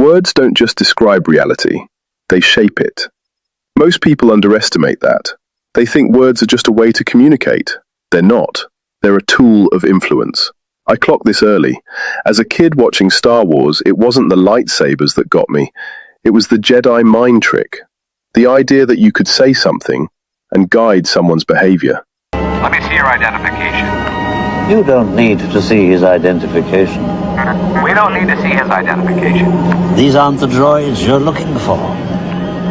Words don't just describe reality, they shape it. Most people underestimate that. They think words are just a way to communicate. They're not. They're a tool of influence. I clocked this early. As a kid watching Star Wars, it wasn't the lightsabers that got me. It was the Jedi mind trick. The idea that you could say something and guide someone's behavior. Let me see your identification. You don't need to see his identification. We don't need to see his identification. These aren't the droids you're looking for.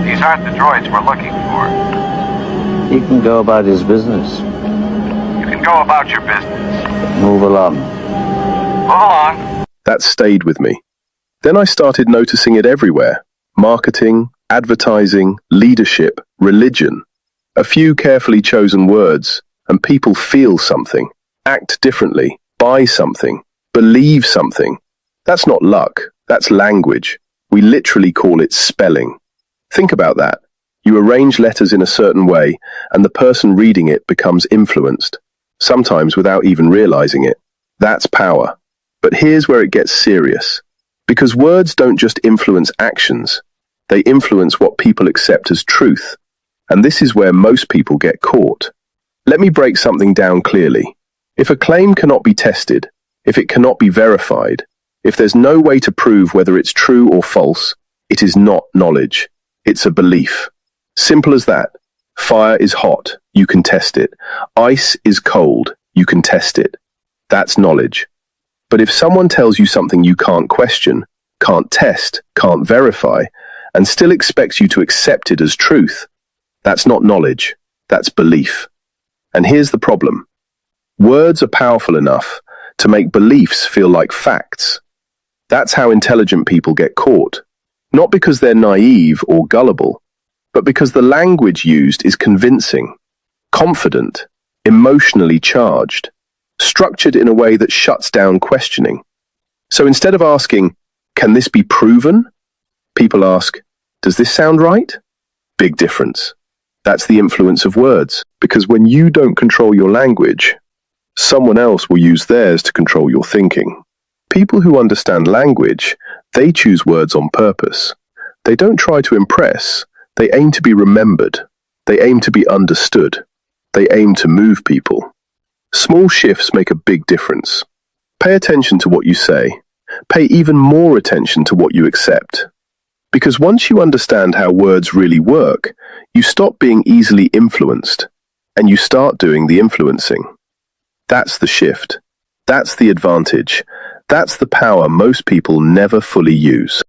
These aren't the droids we're looking for. He can go about his business. You can go about your business. Move along. Move along. That stayed with me. Then I started noticing it everywhere. Marketing, advertising, leadership, religion. A few carefully chosen words, and people feel something, act differently, buy something, believe something. That's not luck, that's language. We literally call it spelling. Think about that. You arrange letters in a certain way, and the person reading it becomes influenced, sometimes without even realizing it. That's power. But here's where it gets serious. Because words don't just influence actions, they influence what people accept as truth. And this is where most people get caught. Let me break something down clearly. If a claim cannot be tested, if it cannot be verified, if there's no way to prove whether it's true or false, it is not knowledge. It's a belief. Simple as that. Fire is hot, you can test it. Ice is cold, you can test it. That's knowledge. But if someone tells you something you can't question, can't test, can't verify, and still expects you to accept it as truth, that's not knowledge, that's belief. And here's the problem. Words are powerful enough to make beliefs feel like facts. That's how intelligent people get caught. Not because they're naive or gullible, but because the language used is convincing, confident, emotionally charged, structured in a way that shuts down questioning. So instead of asking, "Can this be proven?" people ask, "Does this sound right?" Big difference. That's the influence of words, because when you don't control your language, someone else will use theirs to control your thinking. People who understand language, they choose words on purpose. They don't try to impress, they aim to be remembered. They aim to be understood. They aim to move people. Small shifts make a big difference. Pay attention to what you say. Pay even more attention to what you accept. Because once you understand how words really work, you stop being easily influenced, and you start doing the influencing. That's the shift. That's the advantage. That's the power most people never fully use.